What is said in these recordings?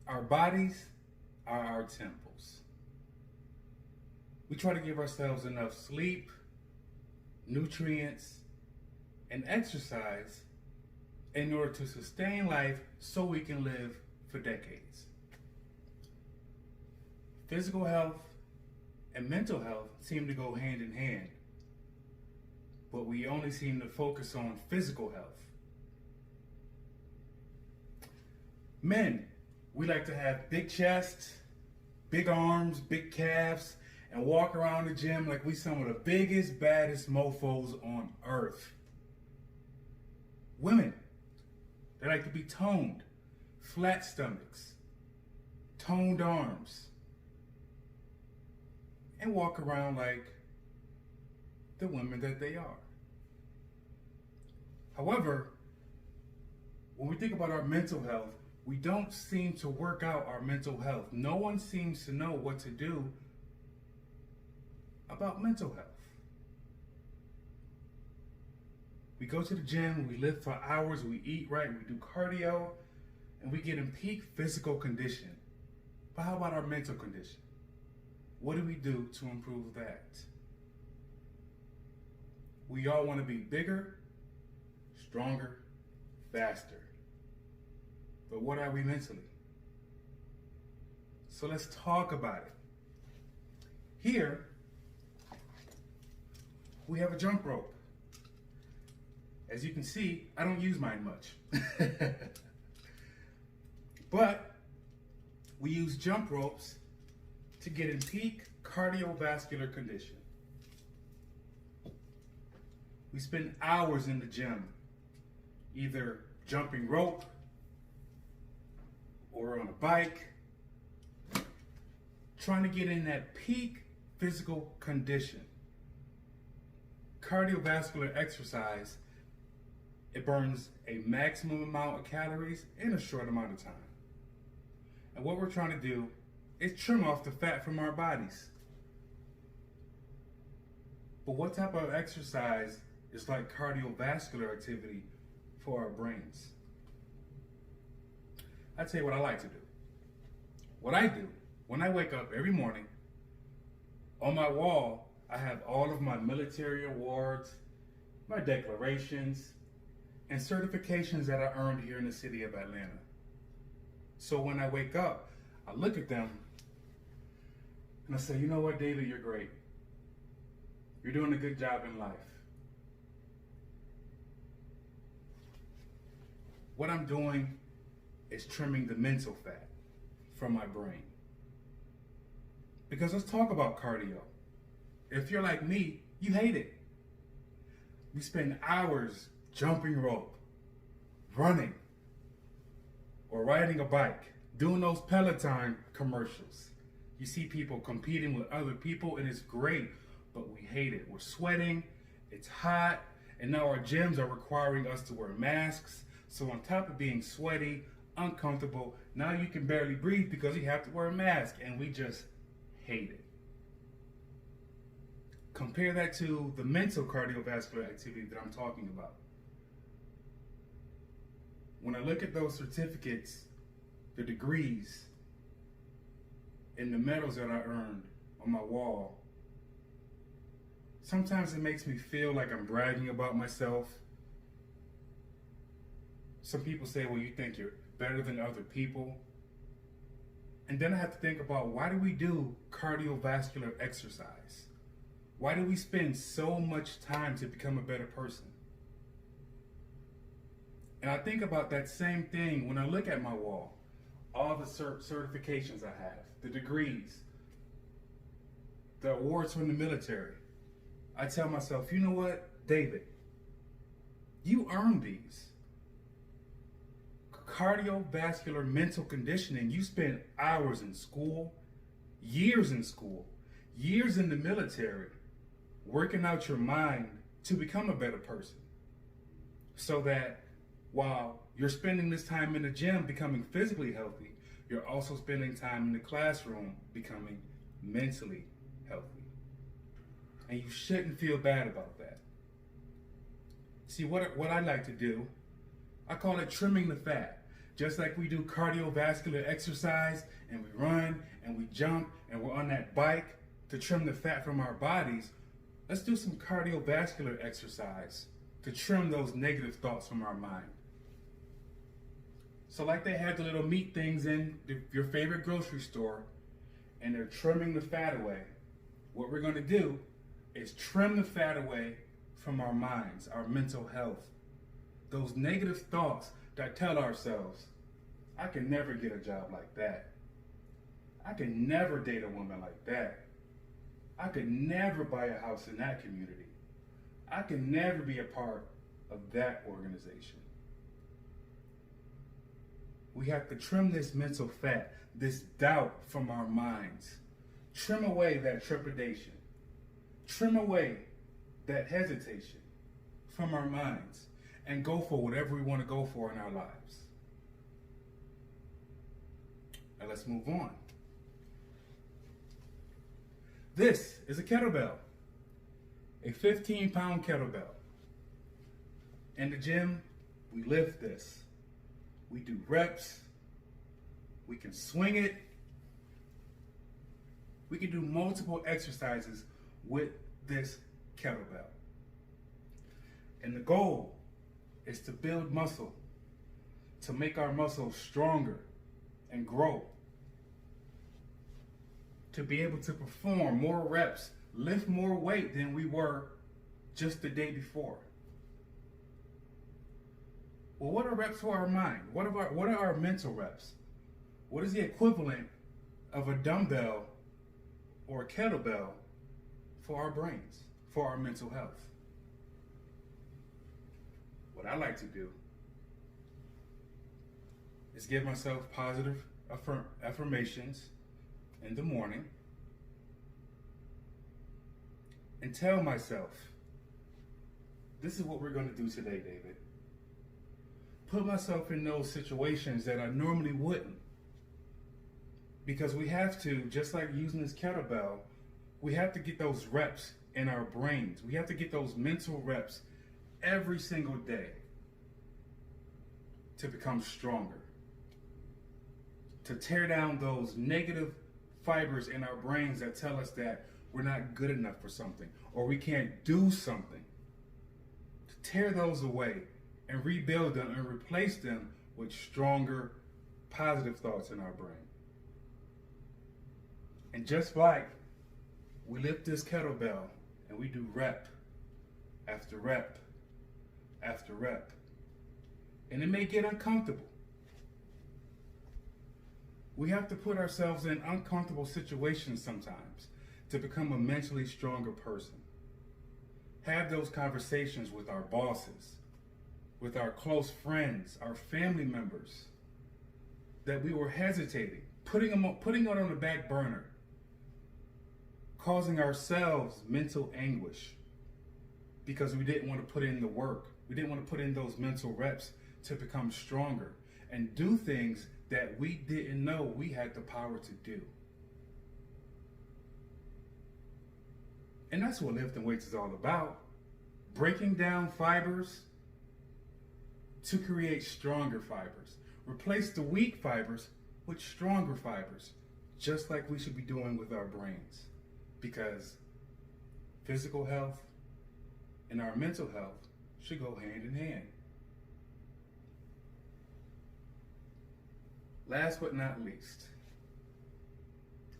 Our bodies are our temples. We try to give ourselves enough sleep, nutrients, and exercise in order to sustain life so we can live for decades. Physical health and mental health seem to go hand in hand, but we only seem to focus on physical health. Men, we like to have big chests, big arms, big calves, and walk around the gym like we some of the biggest, baddest mofos on earth. Women, they like to be toned, flat stomachs, toned arms, and walk around like the women that they are. However, when we think about our mental health, we don't seem to work out our mental health. No one seems to know what to do about mental health. We go to the gym, we lift for hours, we eat right, we do cardio, and we get in peak physical condition. But how about our mental condition? What do we do to improve that? We all want to be bigger, stronger, faster. But what are we mentally? So let's talk about it. Here, we have a jump rope. As you can see, I don't use mine much. But we use jump ropes to get in peak cardiovascular condition. We spend hours in the gym, either jumping rope or on a bike, trying to get in that peak physical condition. Cardiovascular exercise, it burns a maximum amount of calories in a short amount of time. And what we're trying to do is trim off the fat from our bodies. But what type of exercise is like cardiovascular activity for our brains? I tell you what I like to do. What I do, when I wake up every morning, on my wall, I have all of my military awards, my declarations, and certifications that I earned here in the city of Atlanta. So when I wake up, I look at them and I say, you know what, David, you're great. You're doing a good job in life. What I'm doing is trimming the mental fat from my brain. Because let's talk about cardio. If you're like me, you hate it. We spend hours jumping rope, running, or riding a bike, doing those Peloton commercials. You see people competing with other people and it's great, but we hate it. We're sweating, it's hot, and now our gyms are requiring us to wear masks. So on top of being sweaty, uncomfortable, now you can barely breathe because you have to wear a mask, and we just hate it. Compare that to the mental cardiovascular activity that I'm talking about. When I look at those certificates, the degrees, and the medals that I earned on my wall, sometimes it makes me feel like I'm bragging about myself. Some people say, well, you think you're better than other people. And then I have to think about, why do we do cardiovascular exercise? Why do we spend so much time to become a better person? And I think about that same thing when I look at my wall. All the certifications I have, the degrees, the awards from the military. I tell myself, you know what, David, you earned these. Cardiovascular mental conditioning, you spend hours in school, years in the military, working out your mind to become a better person. So that while you're spending this time in the gym becoming physically healthy, you're also spending time in the classroom becoming mentally healthy. And you shouldn't feel bad about that. See, what I like to do, I call it trimming the fat. Just like we do cardiovascular exercise and we run and we jump and we're on that bike to trim the fat from our bodies, let's do some cardiovascular exercise to trim those negative thoughts from our mind. So like they have the little meat things in your favorite grocery store and they're trimming the fat away, what we're going to do is trim the fat away from our minds, our mental health. Those negative thoughts that tell ourselves, I can never get a job like that. I can never date a woman like that. I could never buy a house in that community. I can never be a part of that organization. We have to trim this mental fat, this doubt from our minds. Trim away that trepidation. Trim away that hesitation from our minds and go for whatever we want to go for in our lives. Now let's move on. This is a kettlebell, a 15-pound kettlebell. In the gym, we lift this. We do reps. We can swing it. We can do multiple exercises with this kettlebell. And the goal is to build muscle, to make our muscles stronger and grow, to be able to perform more reps, lift more weight than we were just the day before. Well, what are reps for our mind? What are our mental reps? What is the equivalent of a dumbbell or a kettlebell for our brains, for our mental health? What I like to do is give myself positive affirmations in the morning and tell myself, this is what we're going to do today, David. Put myself in those situations that I normally wouldn't. Because we have to, just like using this kettlebell, we have to get those reps in our brains. We have to get those mental reps every single day to become stronger. To tear down those negative fibers in our brains that tell us that we're not good enough for something or we can't do something. To tear those away and rebuild them and replace them with stronger, positive thoughts in our brain. And just like we lift this kettlebell and we do rep after rep after rep, and it may get uncomfortable. We have to put ourselves in uncomfortable situations sometimes to become a mentally stronger person. Have those conversations with our bosses, with our close friends, our family members, that we were hesitating, putting it on the back burner, causing ourselves mental anguish because we didn't want to put in the work. We didn't want to put in those mental reps to become stronger and do things that we didn't know we had the power to do. And that's what lifting weights is all about. Breaking down fibers to create stronger fibers. Replace the weak fibers with stronger fibers, just like we should be doing with our brains. Because physical health and our mental health should go hand in hand. Last but not least,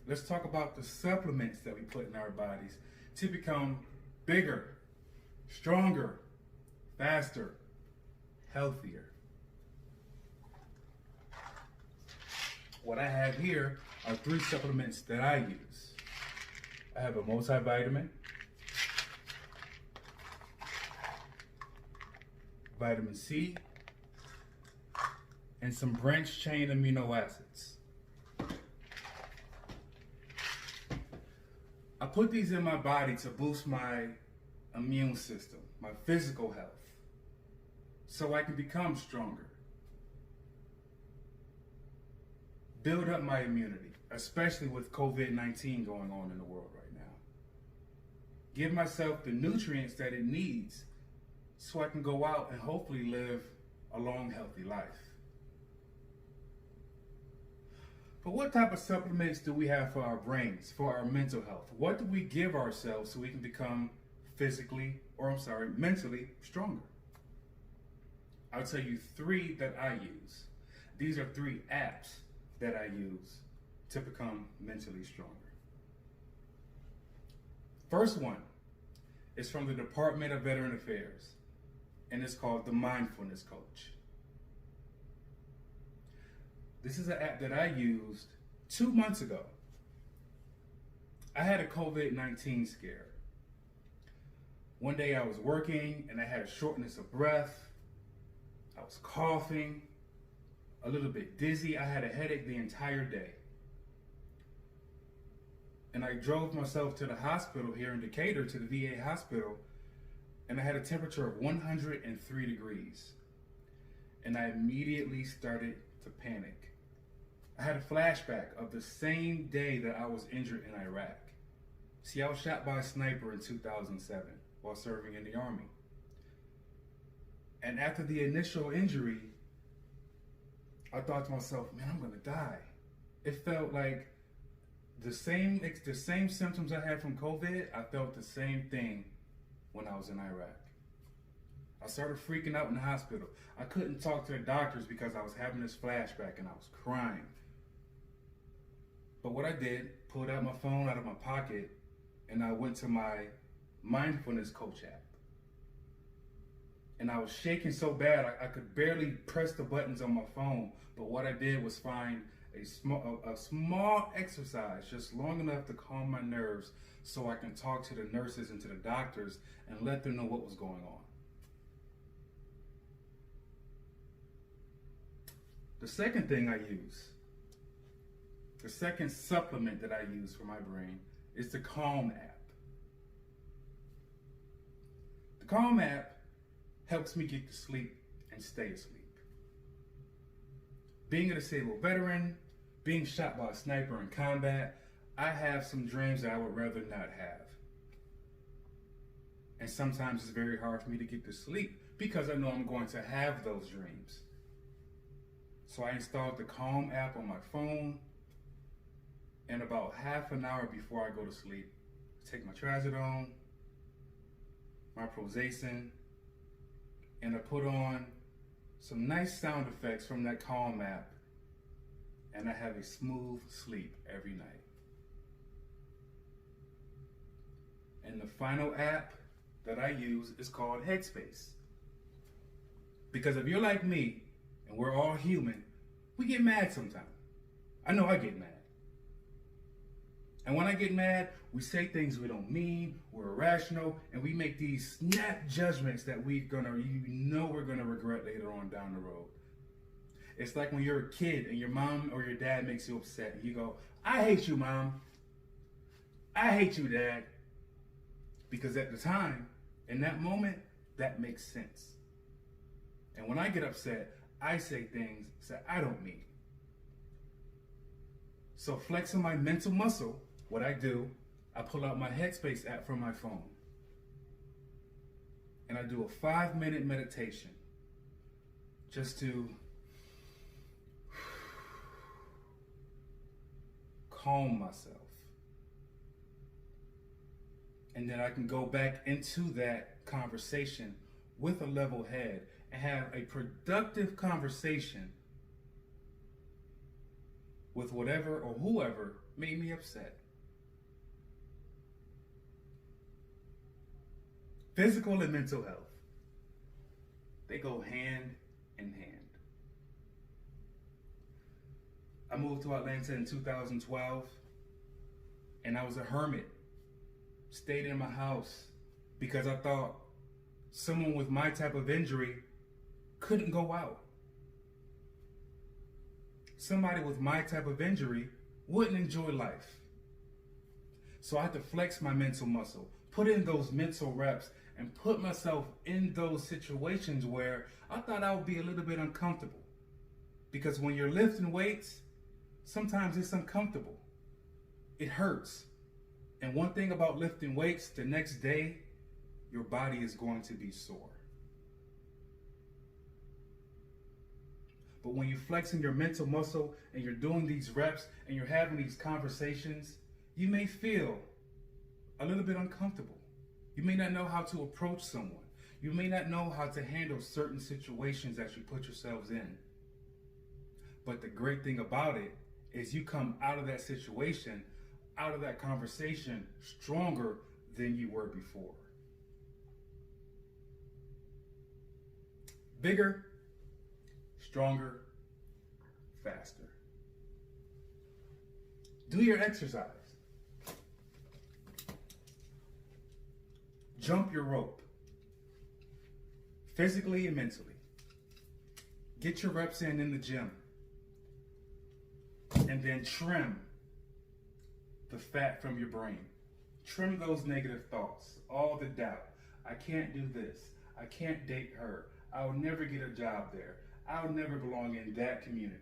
let's talk about the supplements that we put in our bodies to become bigger, stronger, faster, healthier. What I have here are 3 supplements that I use. I have a multivitamin, vitamin C, and some branched chain amino acids. I put these in my body to boost my immune system, my physical health, so I can become stronger. Build up my immunity, especially with COVID-19 going on in the world right now. Give myself the nutrients that it needs so I can go out and hopefully live a long, healthy life. But what type of supplements do we have for our brains, for our mental health? What do we give ourselves so we can become mentally stronger? I'll tell you three that I use. These are three apps that I use to become mentally stronger. First one is from the Department of Veteran Affairs, and it's called the Mindfulness Coach. This is an app that I used 2 months ago. I had a COVID-19 scare. One day I was working and I had a shortness of breath. I was coughing, a little bit dizzy. I had a headache the entire day. And I drove myself to the hospital here in Decatur, to the VA hospital, and I had a temperature of 103 degrees. And I immediately started to panic. I had a flashback of the same day that I was injured in Iraq. See, I was shot by a sniper in 2007 while serving in the Army. And after the initial injury, I thought to myself, man, I'm gonna die. It felt like the same symptoms I had from COVID, I felt the same thing when I was in Iraq. I started freaking out in the hospital. I couldn't talk to the doctors because I was having this flashback and I was crying. But what I did, pulled out my phone out of my pocket, and I went to my Mindfulness Coach app. And I was shaking so bad, I could barely press the buttons on my phone. But what I did was find a small exercise, just long enough to calm my nerves so I can talk to the nurses and to the doctors and let them know what was going on. The second thing I use, the second supplement that I use for my brain, is the Calm app. The Calm app helps me get to sleep and stay asleep. Being a disabled veteran, being shot by a sniper in combat, I have some dreams that I would rather not have. And sometimes it's very hard for me to get to sleep because I know I'm going to have those dreams. So I installed the Calm app on my phone, and about half an hour before I go to sleep, I take my trazodone, my Prozac, and I put on some nice sound effects from that Calm app, and I have a smooth sleep every night. And the final app that I use is called Headspace. Because if you're like me, and we're all human, we get mad sometimes. I know I get mad. And when I get mad, we say things we don't mean, we're irrational, and we make these snap judgments that we're gonna regret later on down the road. It's like when you're a kid and your mom or your dad makes you upset, and you go, I hate you, Mom. I hate you, Dad. Because at the time, in that moment, that makes sense. And when I get upset, I say things that I don't mean. So flexing my mental muscle, what I do, I pull out my Headspace app from my phone. And I do a 5-minute meditation just to calm myself. And then I can go back into that conversation with a level head and have a productive conversation with whatever or whoever made me upset. Physical and mental health, they go hand in hand. I moved to Atlanta in 2012, and I was a hermit. Stayed in my house because I thought someone with my type of injury couldn't go out. Somebody with my type of injury wouldn't enjoy life. So I had to flex my mental muscle, put in those mental reps, and put myself in those situations where I thought I would be a little bit uncomfortable. Because when you're lifting weights, sometimes it's uncomfortable. It hurts. And one thing about lifting weights, the next day, your body is going to be sore. But when you're flexing your mental muscle and you're doing these reps and you're having these conversations, you may feel a little bit uncomfortable. You may not know how to approach someone. You may not know how to handle certain situations that you put yourselves in. But the great thing about it is you come out of that situation, out of that conversation, stronger than you were before. Bigger, stronger, faster. Do your exercise. Jump your rope. Physically and mentally. Get your reps in the gym. And then trim the fat from your brain. Trim those negative thoughts, all the doubt. I can't do this. I can't date her. I'll never get a job there. I'll never belong in that community.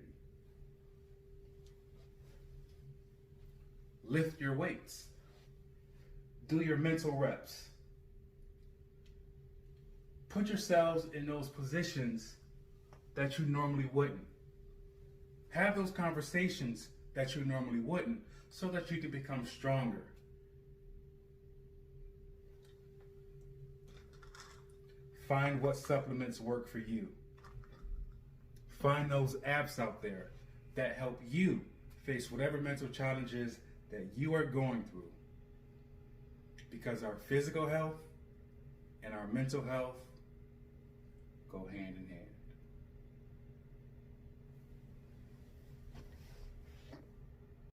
Lift your weights. Do your mental reps. Put yourselves in those positions that you normally wouldn't. Have those conversations that you normally wouldn't so that you can become stronger. Find what supplements work for you. Find those apps out there that help you face whatever mental challenges that you are going through. Because our physical health and our mental health go hand in hand.